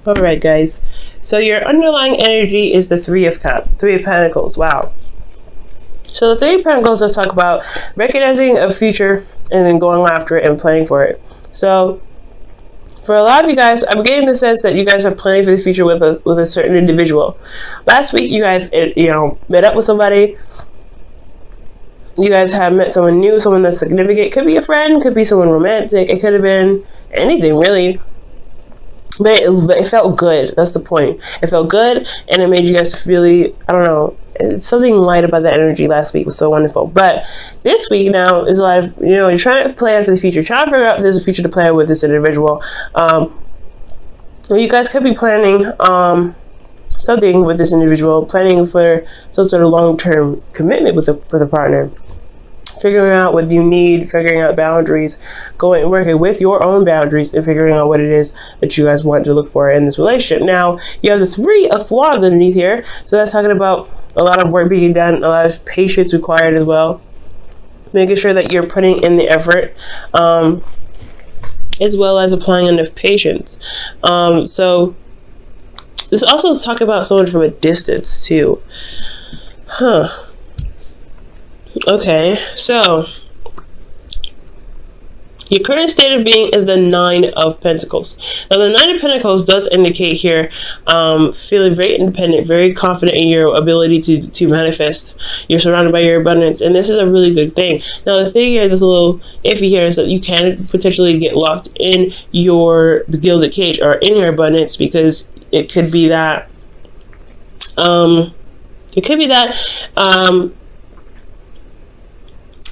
All right, guys. So your underlying energy is the Three of Pentacles. Wow. So the Three of Pentacles, let's talk about recognizing a future and then going after it and planning for it. So for a lot of you guys, I'm getting the sense that you guys are planning for the future with a certain individual. Last week, you guys, met up with somebody. You guys have met someone new, someone that's significant. Could be a friend, could be someone romantic. It could have been anything, really. But it felt good. That's the point. It felt good, and it made you guys feel, I don't know, something light about that energy last week was so wonderful. But this week now is like, you're trying to plan for the future, trying to figure out if there's a future to plan with this individual. You guys could be planning something with this individual, planning for some sort of long-term commitment with the partner. Figuring out what you need, figuring out boundaries, working with your own boundaries and figuring out what it is that you guys want to look for in this relationship. Now, you have the Three of Wands underneath here. So that's talking about a lot of work being done, a lot of patience required as well. Making sure that you're putting in the effort, as well as applying enough patience. So this also is talking about someone from a distance too. Okay, so your current state of being is the Nine of Pentacles. Now, the Nine of Pentacles does indicate here feeling very independent, very confident in your ability to manifest. You're surrounded by your abundance, and this is a really good thing. Now, the thing here that's a little iffy here is that you can potentially get locked in your gilded cage or in your abundance, because it could be that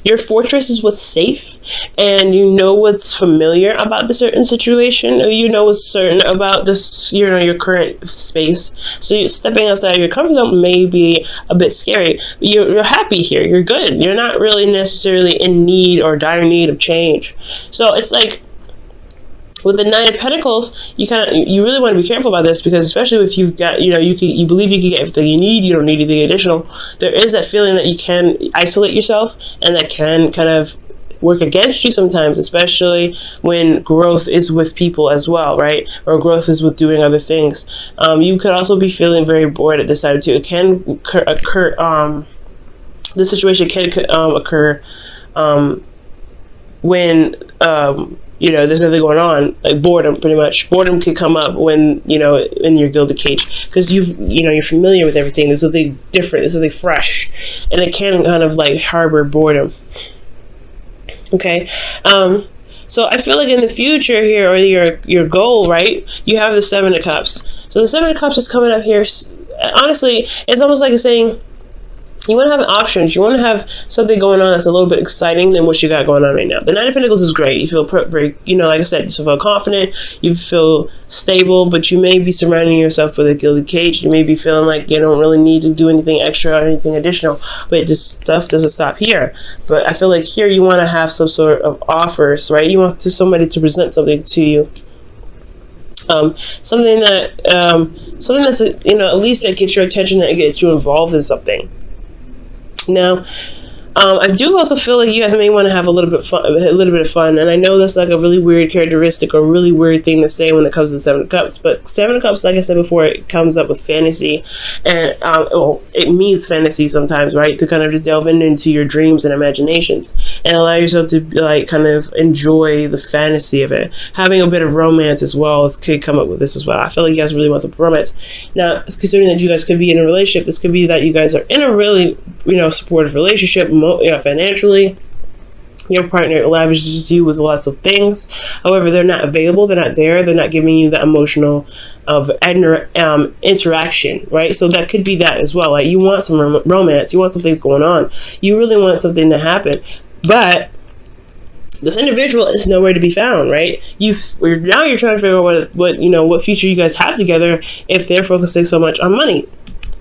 your fortress is what's safe, and you know what's familiar about the certain situation, or you know what's certain about this, your current space. So you're stepping outside of your comfort zone may be a bit scary, but you're happy here. You're good. You're not really necessarily in need or dire need of change. So it's like, with the Nine of Pentacles, you really want to be careful about this, because especially if you've got, you believe you can get everything you need, you don't need anything additional. There is that feeling that you can isolate yourself, and that can kind of work against you sometimes, especially when growth is with people as well, right? Or growth is with doing other things. You could also be feeling very bored at this time too. It can occur. This situation can occur when there's nothing going on, like boredom. Pretty much boredom can come up when in your gilded cage, because you're familiar with everything. There's something different, there's something fresh, and it can kind of like harbor boredom. Okay, so I feel like in the future here, or your goal, right, you have the Seven of Cups. So the Seven of Cups is coming up here. Honestly, it's almost like it's saying you want to have options. You want to have something going on that's a little bit exciting than what you got going on right now. The Nine of Pentacles is great. You feel very, like I said, you feel confident. You feel stable, but you may be surrounding yourself with a gilded cage. You may be feeling like you don't really need to do anything extra or anything additional, but this stuff doesn't stop here. But I feel like here you want to have some sort of offers, right? You want somebody to present something to you. Something that's at least that gets your attention, that gets you involved in something. Now, I do also feel like you guys may want to have a little bit of fun, and I know that's like a really weird characteristic or really weird thing to say when it comes to the Seven of Cups. But Seven of Cups, like I said before, it comes up with fantasy, and it means fantasy sometimes, right? To kind of just delve into your dreams and imaginations and allow yourself to like kind of enjoy the fantasy of it. Having a bit of romance as well could come up with this as well. I feel like you guys really want some romance. Now, considering that you guys could be in a relationship, this could be that you guys are in a really supportive relationship. Financially, your partner lavishes you with lots of things. However, they're not available, they're not there, they're not giving you the emotional interaction, right? So that could be that as well. Like, you want some romance, you want some things going on, you really want something to happen, but this individual is nowhere to be found, right? Now you're trying to figure out what future you guys have together if they're focusing so much on money.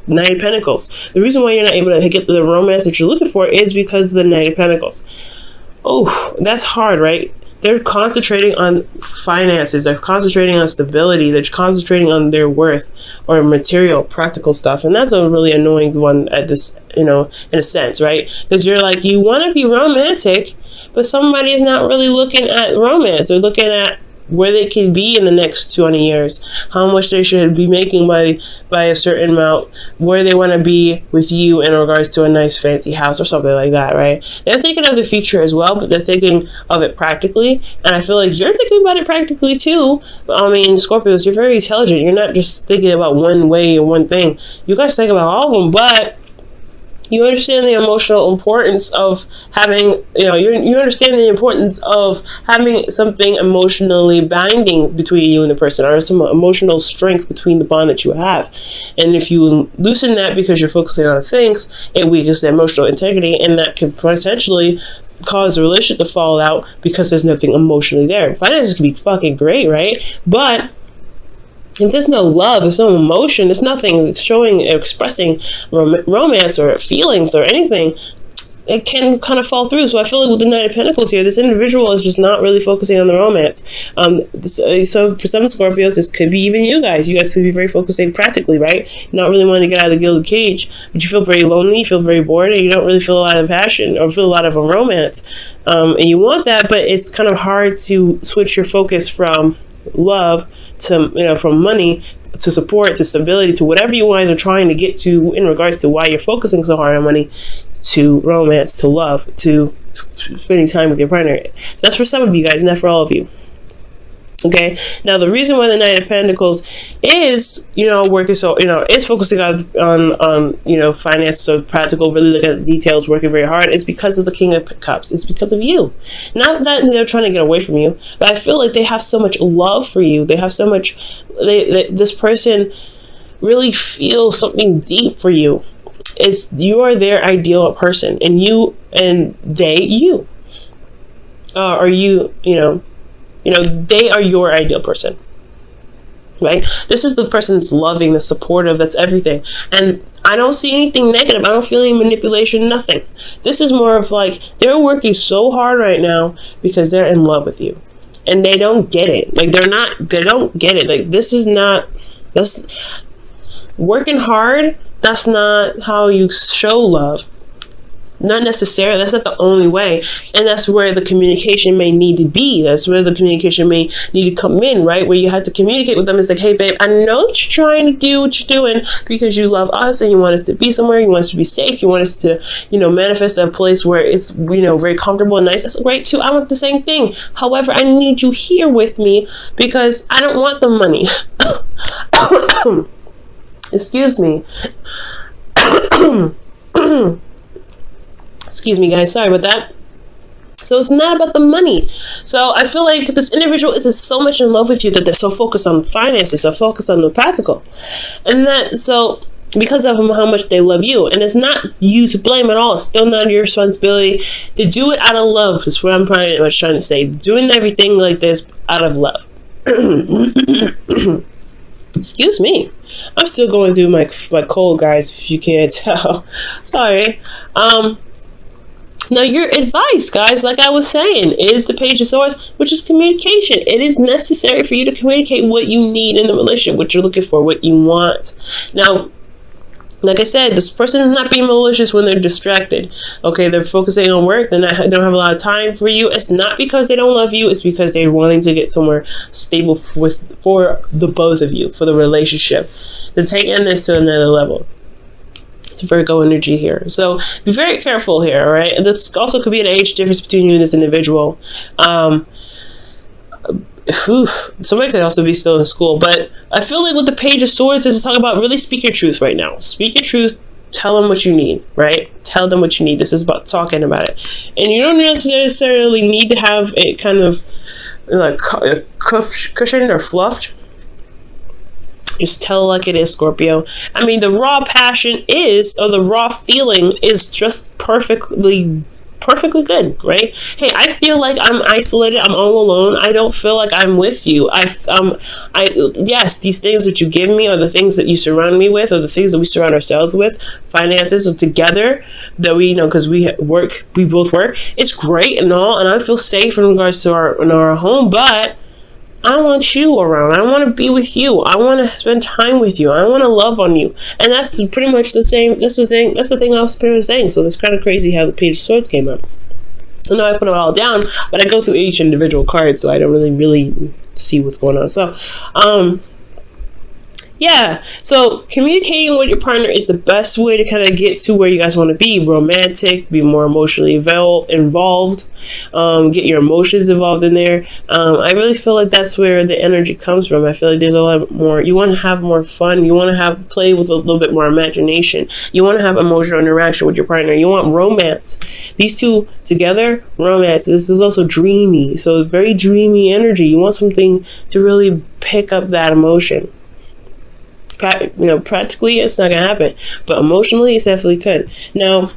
Nine of Pentacles. The reason why you're not able to get the romance that you're looking for is because of the Nine of Pentacles. Oh, that's hard, right? They're concentrating on finances. They're concentrating on stability. They're concentrating on their worth or material, practical stuff. And that's a really annoying one at this, in a sense, right? Because you're like, you want to be romantic, but somebody is not really looking at romance. They're looking at where they can be in the next 20 years, how much they should be making by a certain amount, where they want to be with you in regards to a nice fancy house or something like that, right? They're thinking of the future as well, but they're thinking of it practically. And I feel like you're thinking about it practically too. I mean, Scorpios, you're very intelligent. You're not just thinking about one way or one thing. You guys think about all of them, but you understand the emotional importance of having, you understand the importance of having something emotionally binding between you and the person, or some emotional strength between the bond that you have. And if you loosen that because you're focusing on things, it weakens the emotional integrity, and that could potentially cause a relationship to fall out because there's nothing emotionally there. Finances can be fucking great, right? But if there's no love, there's no emotion, there's nothing showing, expressing romance or feelings or anything, it can kind of fall through. So I feel like with the Knight of Pentacles here, this individual is just not really focusing on the romance. So for some Scorpios, this could be even you guys. You guys could be very focusing practically, right? Not really wanting to get out of the gilded cage, but you feel very lonely, you feel very bored, and you don't really feel a lot of passion or feel a lot of a romance. And you want that, but it's kind of hard to switch your focus from love to, from money to support to stability to whatever you guys are trying to get to in regards to why you're focusing so hard on money, to romance, to love, to spending time with your partner. That's for some of you guys, not for all of you. Okay, now the reason why the Knight of Pentacles is, working so, is focusing on finance, so practical, really looking at the details, working very hard, is because of the King of Cups. It's because of you. Not that, trying to get away from you, but I feel like they have so much love for you. They have so much, this person really feels something deep for you. You are their ideal person, and you, and they, you. Or you, they are your ideal person, right? This is the person that's loving, that's supportive, that's everything. And I don't see anything negative. I don't feel any manipulation, nothing. This is more of like, they're working so hard right now because they're in love with you. And they don't get it. Like, they don't get it. Like, that's working hard. That's not how you show love. Not necessarily. That's not the only way. And that's where the communication may need to be. That's where the communication may need to come in, right? Where you have to communicate with them. It's like, hey, babe, I know that you're trying to do what you're doing because you love us and you want us to be somewhere. You want us to be safe. You want us to, manifest a place where it's, very comfortable and nice. That's great too. I want the same thing. However, I need you here with me because I don't want the money. Excuse me. Excuse me, guys. Sorry about that. So it's not about the money. So I feel like this individual is just so much in love with you that they're so focused on finances, so focused on the practical. And because of how much they love you. And it's not you to blame at all. It's still not your responsibility to do it out of love. That's what I'm pretty much trying to say. Doing everything like this out of love. Excuse me. I'm still going through my cold, guys, if you can't tell. Sorry. Now, your advice, guys, like I was saying, is the Page of Swords, which is communication. It is necessary for you to communicate what you need in the relationship, what you're looking for, what you want. Now, like I said, this person is not being malicious when they're distracted. Okay, they're focusing on work. They don't have a lot of time for you. It's not because they don't love you. It's because they're wanting to get somewhere stable for the both of you, for the relationship. They're taking this to another level. It's Virgo energy here. So be very careful here, all right? And this also could be an age difference between you and this individual. Somebody could also be still in school, but I feel like with the Page of Swords is to talk about really speak your truth right now. Speak your truth. Tell them what you need, right? Tell them what you need. This is about talking about it. And you don't necessarily need to have it kind of like cushioned or fluffed. Just tell it like it is, Scorpio. I mean, the raw passion is, or the raw feeling is just perfectly good, right? Hey, I feel like I'm isolated. I'm all alone. I don't feel like I'm with you. Yes, these things that you give me are the things that you surround me with, or the things that we surround ourselves with. Finances are together that we, because we both work. It's great and all, and I feel safe in regards to our home, but I want you around. I want to be with you. I want to spend time with you. I want to love on you. And that's pretty much the same. That's the thing I was pretty much saying. So it's kind of crazy how the Page of Swords came up. I know I put it all down, but I go through each individual card, so I don't really see what's going on. So, yeah, so communicating with your partner is the best way to kind of get to where you guys want to be. Romantic, be more emotionally involved, get your emotions involved in there. I really feel like that's where the energy comes from. I feel like there's a lot more, you want to have more fun, you want to have play with a little bit more imagination, you want to have emotional interaction with your partner, you want romance. These two together, romance. This is also dreamy, so very dreamy energy. You want something to really pick up that emotion. Practically it's not gonna happen, but emotionally it definitely could. Now,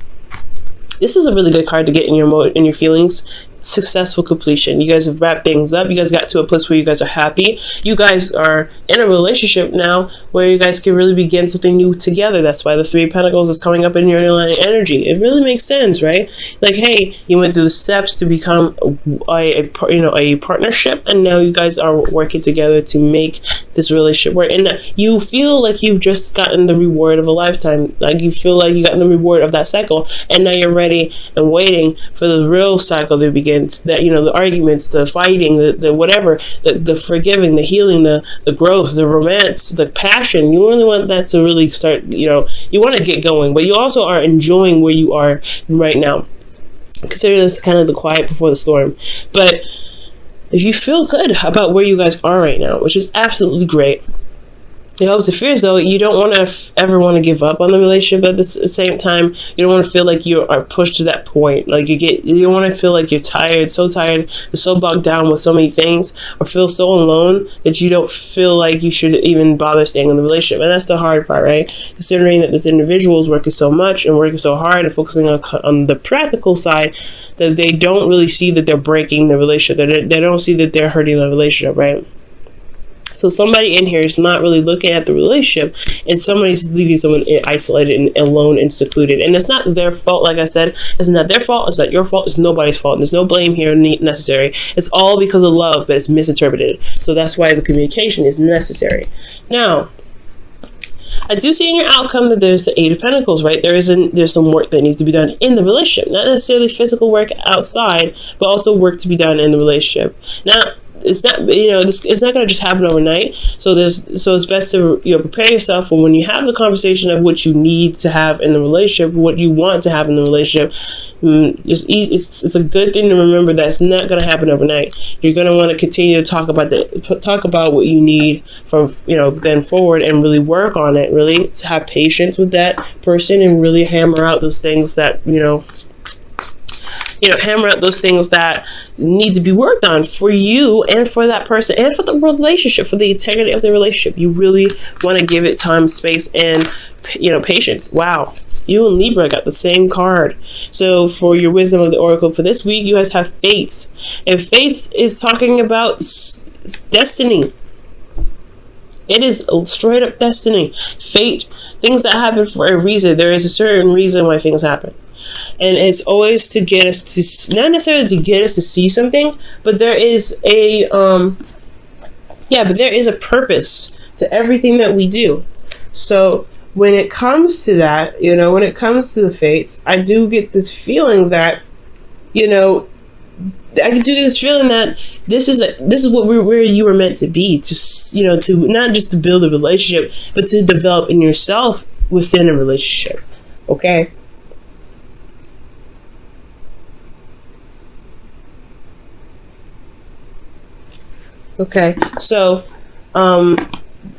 this is a really good card to get in your feelings. Successful completion. You guys have wrapped things up. You guys got to a place where you guys are happy. You guys are in a relationship now where you guys can really begin something new together. That's why the Three of Pentacles is coming up in your energy. It really makes sense, right? Like, hey, you went through the steps to become a partnership, and now you guys are working together to make this relationship work. And you feel like you've just gotten the reward of a lifetime. Like, you feel like you gotten the reward of that cycle, and now you're ready and waiting for the real cycle to begin. That, the arguments, the fighting, the whatever, the forgiving, the healing, the growth, the romance, the passion. You really want that to really start. You want to get going, but you also are enjoying where you are right now. Consider this kind of the quiet before the storm. But if you feel good about where you guys are right now, which is absolutely great. Your hopes and fears, though, you don't want to ever want to give up on the relationship. At the same time, you don't want to feel like you are pushed to that point. Like, you don't want to feel like you're tired, so bogged down with so many things, or feel so alone that you don't feel like you should even bother staying in the relationship. And that's the hard part, right? Considering that this individual is working so much and working so hard and focusing on the practical side, that they don't really see that they're breaking the relationship. They don't see that they're hurting the relationship, right? So somebody in here is not really looking at the relationship, and somebody's leaving someone isolated and alone and secluded. And it's not their fault. Like I said, it's not their fault. It's not your fault. It's nobody's fault. There's no blame here necessary. It's all because of love, but it's misinterpreted. So that's why the communication is necessary. Now, I do see in your outcome that there's the Eight of Pentacles, right? There's some work that needs to be done in the relationship. Not necessarily physical work outside, but also work to be done in the relationship. Now, it's not, it's not going to just happen overnight. So it's best to prepare yourself for when you have the conversation of what you need to have in the relationship, what you want to have in the relationship. It's a good thing to remember that it's not going to happen overnight. You're going to want to continue to talk about what you need from then forward, and really work on it. Really to have patience with that person and really hammer out those things that hammer out those things that need to be worked on for you and for that person and for the relationship, for the integrity of the relationship. You really want to give it time, space, and patience. Wow, you and Libra got the same card. So for your wisdom of the oracle for this week, you guys have Fates, and Fates is talking about destiny. It is straight up destiny. Fate, things that happen for a reason. There is a certain reason why things happen. And it's always to get us to, not necessarily to get us to see something, but there is a purpose to everything that we do. So when it comes to that, when it comes to the fates, I do get this feeling that, I do get this feeling that this is where you were meant to be, to not just to build a relationship, but to develop in yourself within a relationship. Okay. Okay, so,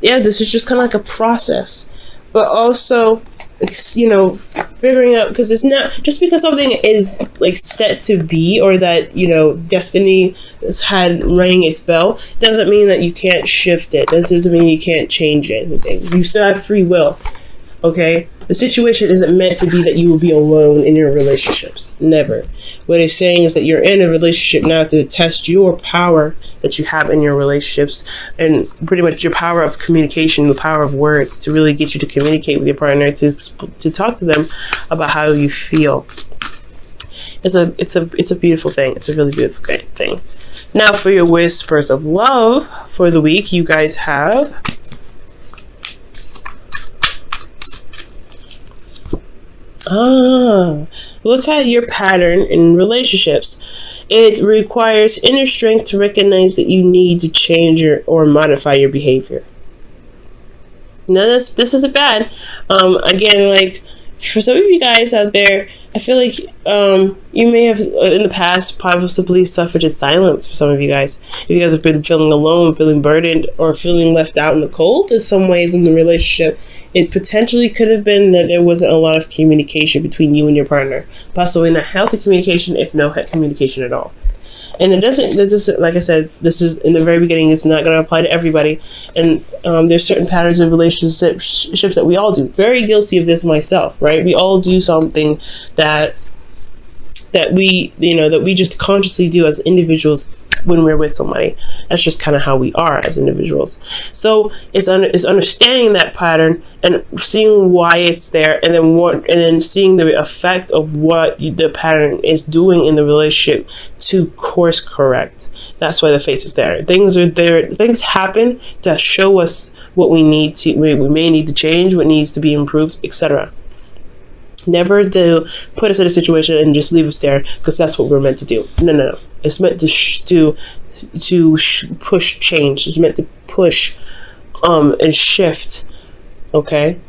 this is just kind of like a process, but also, figuring out, because it's not, just because something is, like, set to be, or that, destiny has had rang its bell, doesn't mean that you can't shift it. That doesn't mean you can't change anything. You still have free will, okay? The situation isn't meant to be that you will be alone in your relationships. Never. What it's saying is that you're in a relationship now to test your power that you have in your relationships, and pretty much your power of communication, the power of words, to really get you to communicate with your partner, to talk to them about how you feel. It's a beautiful thing. It's a really beautiful thing. Now for your whispers of love for the week, you guys have Look at your pattern in relationships. It requires inner strength to recognize that you need to change or modify your behavior. Now, this isn't bad. Again, like, for some of you guys out there, I feel like you may have in the past possibly suffered in silence. For some of you guys, if you guys have been feeling alone, feeling burdened, or feeling left out in the cold in some ways in the relationship, it potentially could have been that there wasn't a lot of communication between you and your partner, possibly not healthy communication, if no communication at all. And that doesn't, like I said, this is in the very beginning, it's not going to apply to everybody. And there's certain patterns of relationships that we all do. Very guilty of this myself, right? We all do something that we just consciously do as individuals when we're with somebody. That's just kind of how we are as individuals. So it's understanding that pattern and seeing why it's there, and then seeing the effect of what the pattern is doing in the relationship to course correct. That's why the face is there. Things are there. Things happen to show us what we may need to change, what needs to be improved, etc. Never to put us in a situation and just leave us there because that's what we're meant to do. No. It's meant to push change. It's meant to push and shift. Okay.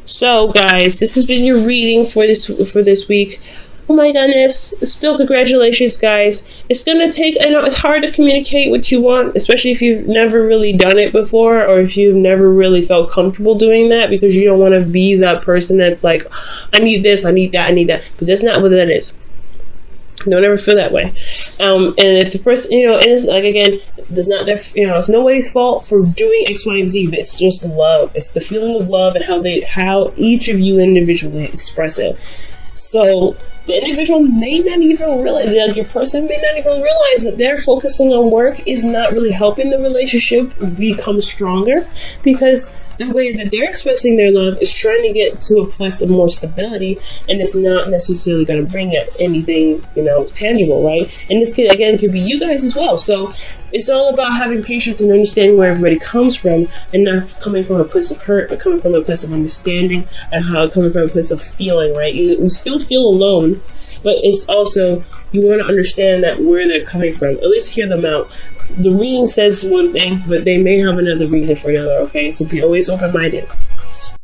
So guys, this has been your reading for this week. Oh my goodness. Still, congratulations, guys. It's gonna take, I know it's hard to communicate what you want, especially if you've never really done it before, or if you've never really felt comfortable doing that, because you don't want to be that person that's like, I need this, I need that, I need that. But that's not what that is. Don't ever feel that way. And if the person, and it's like, again, there's not their, it's nobody's fault for doing X, Y, and Z, but it's just love. It's the feeling of love and how each of you individually express it. So the individual may not even realize, like, your person may not even realize that they're focusing on work is not really helping the relationship become stronger, because the way that they're expressing their love is trying to get to a place of more stability, and it's not necessarily going to bring up anything, tangible, right? And this could be you guys as well. So it's all about having patience and understanding where everybody comes from, and not coming from a place of hurt, but coming from a place of understanding, and coming from a place of feeling, right? You still feel alone, but it's also, you want to understand that where they're coming from, at least hear them out. The reading says one thing, but they may have another reason for another, okay? So be always open-minded.